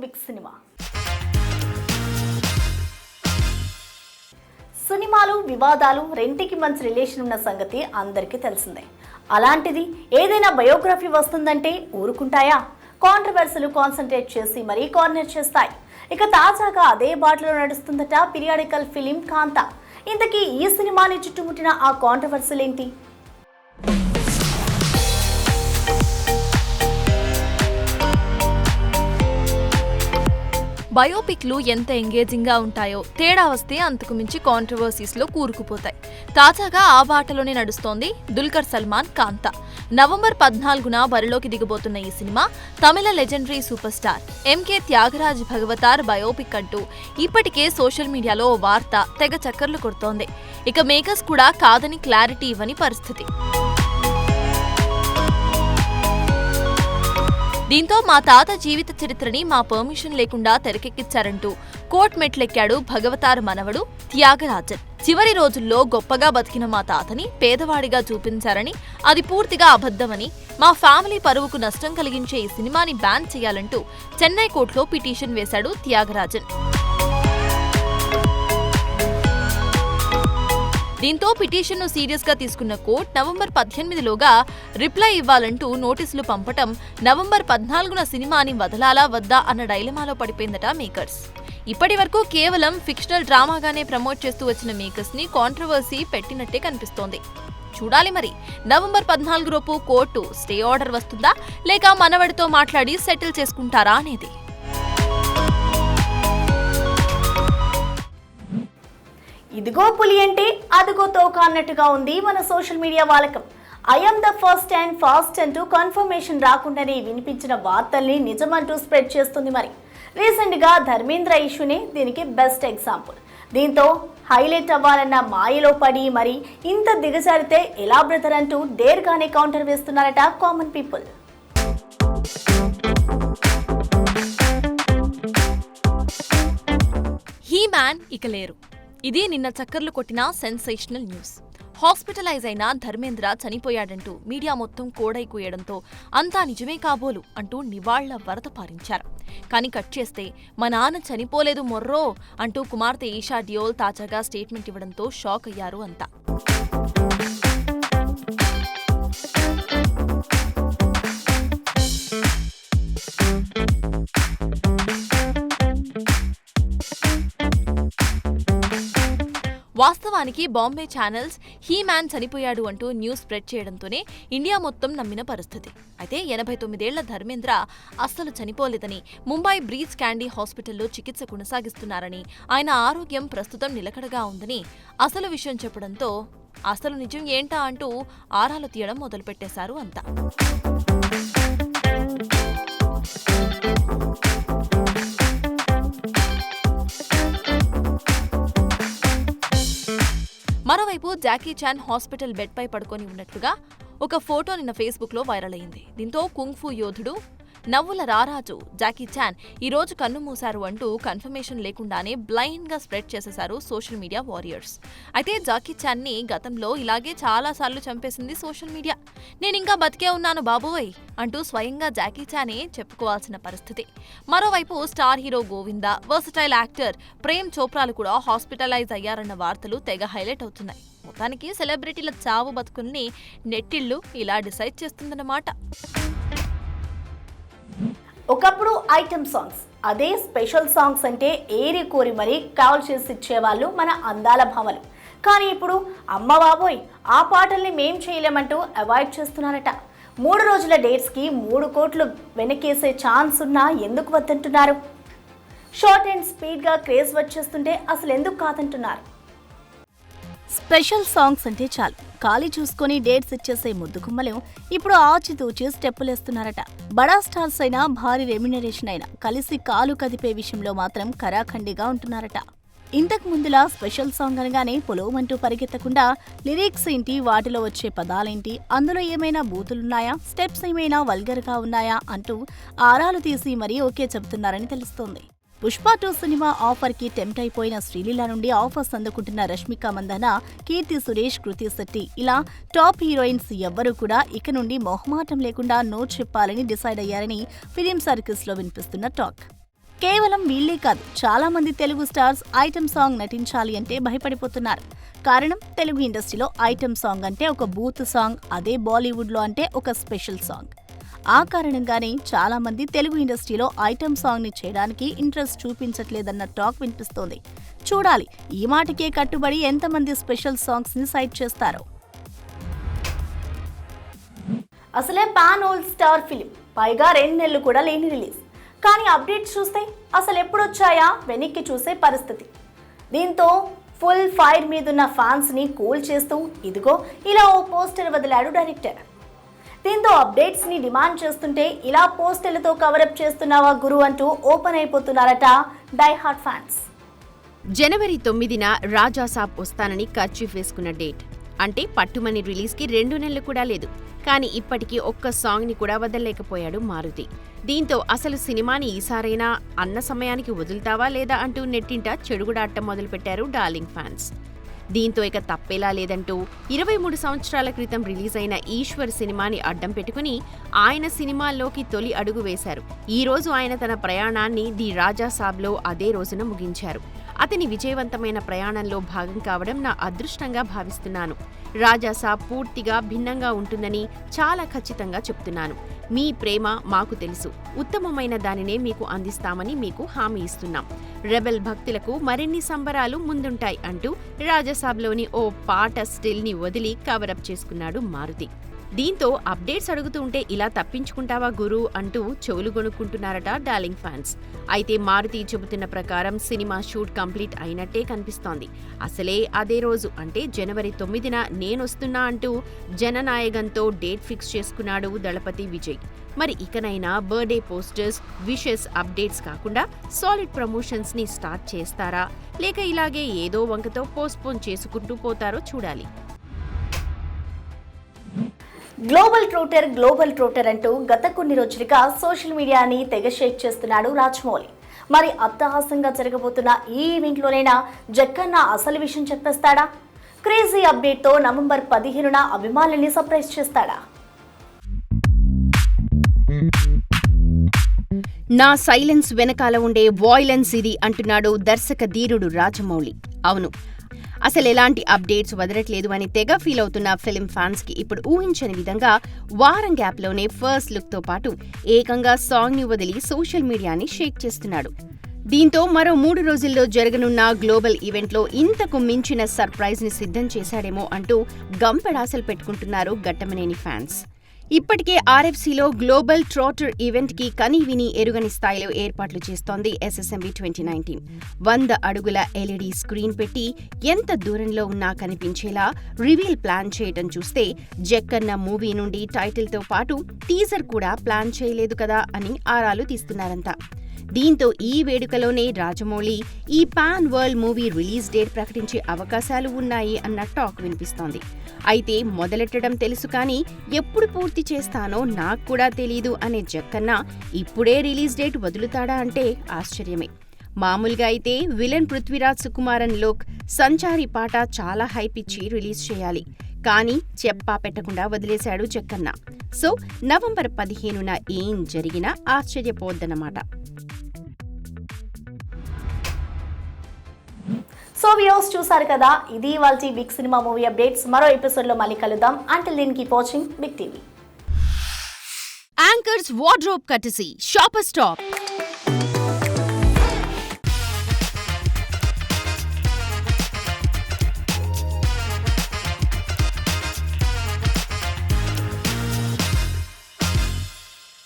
Big cinema. సినిమాలు, వివాదాలు రెంటికి మంచి రిలేషన్ ఉన్న సంగతి అందరికీ తెలిసిందే. అలాంటిది ఏదైనా బయోగ్రఫీ వస్తుందంటే ఊరుకుంటాయా? కాంట్రవర్సీలు కాన్సన్ట్రేట్ చేసి మరీ కార్నర్ చేస్తాయి. ఇక తాజాగా అదే బాటలో నడుస్తుందట పీరియాడికల్ ఫిలిం కాంతా. ఇంతకీ ఈ సినిమాని చుట్టుముట్టిన ఆ కాంట్రవర్సీలు ఏంటి? బయోపిక్లు ఎంత ఎంగేజింగ్గా ఉంటాయో తేడా వస్తే అంతకు మించి కాంట్రవర్సీస్లో కూరుకుపోతాయి. తాజాగా ఆ బాటలోనే నడుస్తోంది దుల్కర్ సల్మాన్ కాంతా. నవంబర్ 14న బరిలోకి దిగబోతున్న ఈ సినిమా తమిళ legendary super star MK Thyagaraj Bhagavathar biopic అంటూ ఇప్పటికే సోషల్ మీడియాలో ఓ వార్త తెగ చక్కర్లు కొడుతోంది. ఇక మేకర్స్ కూడా కాదని క్లారిటీ ఇవ్వని పరిస్థితి. దీంతో మా తాత జీవిత చరిత్రని మా పర్మిషన్ లేకుండా తెరకెక్కించారంటూ కోర్టు మెట్లెక్కాడు భగవతార్ మనవడు త్యాగరాజన్. చివరి రోజుల్లో గొప్పగా బతికిన మా తాతని పేదవాడిగా చూపించారని, అది పూర్తిగా అబద్ధమని, మా ఫ్యామిలీ పరువుకు నష్టం కలిగించే ఈ సినిమాని బ్యాన్ చేయాలంటూ చెన్నై కోర్టులో పిటిషన్ వేశాడు త్యాగరాజన్. దీంతో పిటిషన్ను సీరియస్ గా తీసుకున్న కోర్టు నవంబర్ 18లోగా రిప్లై ఇవ్వాలంటూ నోటీసులు పంపటం నవంబర్ 14న సినిమాని వదలాలా వద్దా అన్న డైలమాలో పడిపోయిందట మేకర్స్. ఇప్పటి వరకు కేవలం ఫిక్షనల్ డ్రామాగానే ప్రమోట్ చేస్తూ వచ్చిన మేకర్స్ ని కాంట్రవర్సీ పెట్టినట్టే కనిపిస్తోంది. చూడాలి మరి నవంబర్ 14 లోపు కోర్టు స్టే ఆర్డర్ వస్తుందా లేక మనవడితో మాట్లాడి సెటిల్ చేసుకుంటారా అనేది. ఇదిగో పులి అంటే అదిగో తోక అన్నట్టుగా ఉంది మన సోషల్ మీడియా వాలకం. I'm the first and fast అంటూ కన్ఫర్మేషన్ రాకుండానే వినిపించిన వార్తల్ని నిజమంటూ స్ప్రెడ్ చేస్తుంది. మరి రీసెంట్గా ధర్మేంద్ర ఇష్యూనే దీనికి బెస్ట్ ఎగ్జాంపుల్. దీంతో హైలైట్ అవ్వాలన్న మాయలో పడి మరి ఇంత దిగజారితే ఎలా బ్రదర్ అంటూ డేర్గానే కౌంటర్ వేస్తున్నారట కామన్ పీపుల్. హీ మ్యాన్ ఇక లేరు. ఇది నిన్న చక్కర్లు కొట్టిన సెన్సేషనల్ న్యూస్. హాస్పిటలైజ్ అయిన ధర్మేంద్ర చనిపోయాడంటూ మీడియా మొత్తం కోడై కూయడంతో అంతా నిజమే కాబోలు అంటూ నివాళ్ల వరద పారించారు. కానీ కట్ చేస్తే మా నాన్న చనిపోలేదు మొర్రో అంటూ కుమార్తె ఈషా డియోల్ తాజాగా స్టేట్మెంట్ ఇవ్వడంతో షాక్ అయ్యారు అంతా. వాస్తవానికి బాంబే ఛానల్స్ హీ మ్యాన్ చనిపోయాడు అంటూ న్యూస్ స్ప్రెడ్ చేయడంతోనే ఇండియా మొత్తం నమ్మిన పరిస్థితి. అయితే 89 ఏళ్ల ధర్మేంద్ర అస్సలు చనిపోలేదని, ముంబై బ్రీచ్ క్యాండీ హాస్పిటల్లో చికిత్స కొనసాగిస్తున్నారని, ఆయన ఆరోగ్యం ప్రస్తుతం నిలకడగా ఉందని అసలు విషయం చెప్పడంతో అసలు నిజం ఏంటా అంటూ ఆరాలు తీయడం మొదలుపెట్టేశారు అంతా. మరోవైపు జాకీ చాన్ హాస్పిటల్ బెడ్ పై పడుకొని ఉన్నట్లుగా ఒక ఫోటో నిన్న ఫేస్బుక్ లో వైరల్ అయింది. దీంతో కుంగ్ఫూ యోధుడు నవ్వుల రారాజు జాకీ చాన్ ఈ రోజు కన్ను మూశారు అంటూ కన్ఫర్మేషన్ లేకుండానే బ్లైండ్ గా స్ప్రెడ్ చేసేశారు సోషల్ మీడియా వారియర్స్. అయితే జాకీ చాన్ ని గతంలో ఇలాగే చాలా సార్లు చంపేసింది సోషల్ మీడియా. నేనింకా బతికే ఉన్నాను బాబోయ్ అంటూ స్వయంగా జాకీ చానే చెప్పుకోవాల్సిన పరిస్థితి. మరోవైపు star hero Govinda, versatile actor Prem చోప్రాలు కూడా హాస్పిటలైజ్ అయ్యారన్న వార్తలు తెగ హైలైట్ అవుతున్నాయి. మొత్తానికి సెలబ్రిటీల చావు బతుకుల్ని నెట్టిళ్లు ఇలా డిసైడ్ చేస్తుందన్నమాట. ఒకప్పుడు ఐటమ్ సాంగ్స్, అదే స్పెషల్ సాంగ్స్ అంటే ఏరి కోరి మరీ కాల్ చేసి ఇచ్చేవాళ్ళు మన అందాల భామలు. కానీ ఇప్పుడు అమ్మ బాబోయ్ ఆ పాటల్ని మేం చేయలేమంటూ అవాయిడ్ చేస్తున్నారట. 3 రోజుల డేట్స్కి 3 కోట్లు వెనకేసే ఛాన్స్ ఉన్నా ఎందుకు వద్దంటున్నారు? షార్ట్ అండ్ స్పీడ్గా క్రేజ్ వచ్చేస్తుంటే అసలు ఎందుకు కాదంటున్నారు? స్పెషల్ సాంగ్స్ అంటే చాలు ఖాళీ చూసుకొని డేట్స్ ఇచ్చేసే ముద్దుగుమ్మలు ఇప్పుడు ఆచితూచి స్టెప్పులేస్తున్నారట. బడా స్టార్స్ అయినా, భారీ రెమ్యునరేషన్ అయినా కలిసి కాలు కదిపే విషయంలో మాత్రం కరాఖండిగా ఉంటున్నారట. ఇంతకు ముందులా స్పెషల్ సాంగ్ అనగానే పొలవమంటూ పరిగెత్తకుండా లిరిక్స్ ఏంటి, వాటిలో వచ్చే పదాలేంటి, అందులో ఏమైనా బూతులున్నాయా, స్టెప్స్ ఏమైనా వల్గర్గా ఉన్నాయా అంటూ ఆరాలు తీసి మరీ ఓకే చెబుతున్నారని తెలుస్తోంది. పుష్ప 2 సినిమా ఆఫర్ కి టెంప్ట్ అయిపోయిన శ్రీలీల నుండి ఆఫర్స్ అందుకుంటున్న రష్మిక మందన, కీర్తి సురేష్, కృతి శెట్టి ఇలా టాప్ హీరోయిన్స్ ఎవ్వరూ కూడా ఇక నుండి మొహమాటం లేకుండా నో చెప్పాలని డిసైడ్ అయ్యారని ఫిలిం సర్కిల్స్ లో వినిపిస్తున్న టాక్. కేవలం వీళ్ళే కాదు, చాలా మంది తెలుగు స్టార్స్ ఐటమ్ సాంగ్ నటించాలి అంటే భయపడిపోతున్నారు. కారణం, తెలుగు ఇండస్ట్రీలో ఐటమ్ సాంగ్ అంటే ఒక బూత్ సాంగ్, అదే బాలీవుడ్లో అంటే ఒక స్పెషల్ సాంగ్. ఆ కారణంగానే చాలా మంది తెలుగు ఇండస్ట్రీలో ఐటమ్ సాంగ్ ని చేయడానికి ఇంట్రెస్ట్ చూపించట్లేదన్న టాక్ వినిపిస్తోంది. చూడాలి ఈ మాటకే కట్టుబడి ఎంతమంది స్పెషల్ సాంగ్స్ ని సైడ్ చేస్తారో. అసలే పాన్ ఓల్డ్ స్టార్ ఫిలిం, పైగా 2 నెలలు కూడా లేని రిలీజ్. కానీ అప్డేట్స్ చూస్తే అసలు ఎప్పుడొచ్చాయా వెనక్కి చూసే పరిస్థితి. దీంతో ఫుల్ ఫైర్ మీదున్న ఫ్యాన్స్ ని కూల్ చేస్తూ ఇదిగో ఇలా ఓ పోస్టర్ వదిలాడు డైరెక్టర్. దీంతో అప్డేట్స్ ని డిమాండ్ చేస్తుంటే ఇలా పోస్టర్లతో కవరప్ చేస్తున్నావా గురు అంటూ ఓపెన్ అయిపోతున్నారట డై హార్ట్ ఫ్యాన్స్. జనవరి 9న రాజాసాబ్ వస్తానని కర్చీఫ్ వేసుకున్న డేట్. అంటే పట్టుమని రిలీజ్కి 2 నెలలు కూడా లేదు. కానీ ఇప్పటికీ ఒక్క సాంగ్ని కూడా వదలలేకపోయాడు మారుతి. దీంతో అసలు సినిమాని ఈసారైనా అన్న సమయానికి వదులుతావా లేదా అంటూ నెట్టింట చెడుగుడాటం మొదలుపెట్టారు డార్లింగ్ ఫ్యాన్స్. దీంతో ఇక తప్పేలా లేదంటూ 23 సంవత్సరాల క్రితం రిలీజ్ అయిన ఈశ్వర్ సినిమాని అడ్డం పెట్టుకుని ఆయన సినిమాల్లోకి తొలి అడుగు వేశారు. ఈ రోజు ఆయన తన ప్రయాణాన్ని ది రాజాసాబ్లో అదే రోజున ముగించారు. అతని విజయవంతమైన ప్రయాణంలో భాగం కావడం నా అదృష్టంగా భావిస్తున్నాను. రాజాసాబ్ పూర్తిగా భిన్నంగా ఉంటుందని చాలా ఖచ్చితంగా చెప్తున్నాను. మీ ప్రేమ మాకు తెలుసు, ఉత్తమమైన దానినే మీకు అందిస్తామని మీకు హామీ ఇస్తున్నాం. రెబెల్ భక్తులకు మరిన్ని సంబరాలు ముందుంటాయి అంటూ రాజాసాబ్లోని ఓ పాట స్టిల్ని వదిలి కవరప్ చేసుకున్నాడు మారుతి. దీంతో అప్డేట్స్ అడుగుతుంటే ఇలా తప్పించుకుంటావా గురు అంటూ చెవులు గొనుక్కుంటున్నారట డార్లింగ్ ఫ్యాన్స్. అయితే మారుతి చెబుతున్న ప్రకారం సినిమా షూట్ కంప్లీట్ అయినట్టే కనిపిస్తోంది. అసలే అదే రోజు అంటే జనవరి 9న నేనొస్తున్నా అంటూ జననాయకంతో డేట్ ఫిక్స్ చేసుకున్నాడు దళపతి విజయ్. మరి ఇకనైనా బర్త్డే పోస్టర్స్, విషెస్, అప్డేట్స్ కాకుండా సాలిడ్ ప్రమోషన్స్ ని స్టార్ట్ చేస్తారా లేక ఇలాగే ఏదో వంకతో పోస్ట్పోన్ చేసుకుంటూ పోతారో చూడాలి. గ్లోబల్ ట్రోటర్ అంటూ గత కొన్ని రోజులుగా సోషల్ మీడియాని తెగ షేక్ చేస్తున్నాడు రాజమౌళి. మరి అట్టహాసంగా జరగబోతున్న ఈ ఈవెంట్లోనైనా జక్కన్న అసలు విషయం చెప్పేస్తాడా? క్రేజీ అప్డేట్తో నవంబర్ 15న అభిమానుల్ని సర్ప్రైజ్ చేస్తాడా? నా సైలెన్స్ వెనకాల ఉండే వాయిలెన్స్ ఇది అంటున్నాడు దర్శక ధీరుడు రాజమౌళి. అవును, అసలు ఎలాంటి అప్డేట్స్ వదలట్లేదు అని తెగ ఫీల్ అవుతున్న ఫిలిం ఫ్యాన్స్ కి ఇప్పుడు ఊహించని విధంగా వారం గ్యాప్లోనే ఫస్ట్ లుక్ తో పాటు ఏకంగా సాంగ్ ని వదిలి సోషల్ మీడియాని షేక్ చేస్తున్నాడు. దీంతో మరో 3 రోజుల్లో జరగనున్న గ్లోబల్ ఈవెంట్లో ఇంతకు మించిన సర్ప్రైజ్ ని సిద్ధం చేశాడేమో అంటూ గంపెడాసలు పెట్టుకుంటున్నారు ఘట్టమనేని ఫ్యాన్స్. ఇప్పటికే ఆర్ఎఫ్సీలో గ్లోబల్ ట్రోటర్ ఈవెంట్ కి కనీవిని ఎరుగని స్థాయిలో ఏర్పాట్లు చేస్తోంది SSMB 2019. 100 అడుగుల LED స్క్రీన్ పెట్టి ఎంత దూరంలో ఉన్నా కనిపించేలా రివీల్ ప్లాన్ చేయటం చూస్తే జక్కన్న మూవీ నుండి టైటిల్ తో పాటు టీజర్ కూడా ప్లాన్ చేయలేదు కదా అని ఆరాలు తీస్తున్నారంతా. దీంతో ఈ వేడుకలోనే రాజమౌళి ఈ pan world movie release date ప్రకటించే అవకాశాలు ఉన్నాయి అన్న టాక్ వినిపిస్తోంది. అయితే మొదలెట్టడం తెలుసు కానీ ఎప్పుడు పూర్తి చేస్తానో నాకు కూడా తెలీదు అనే జక్కన్న ఇప్పుడే రిలీజ్ డేట్ వదులుతాడా అంటే ఆశ్చర్యమే. మామూలుగా అయితే విలన్ పృథ్వీరాజ్ సుకుమారన్ లోక్ సంచారి పాట చాలా హైప్ ఇచ్చి రిలీజ్ చేయాలి. కానీ చెప్పా పెట్టకుండా వదిలేశాడు జక్కన్న. సో నవంబర్ 15న ఏం జరిగినా ఆశ్చర్యపోద్దన్నమాట. సో వ్యూవర్స్ చూసారు కదా, ఇది ఇవాల్టి బిగ్ సినిమా మూవీ అప్డేట్స్. మరో ఎపిసోడ్లో మళ్ళీ కలుద్దాం. Until then keep watching Big TV. Anchors wardrobe courtesy Shopper stop.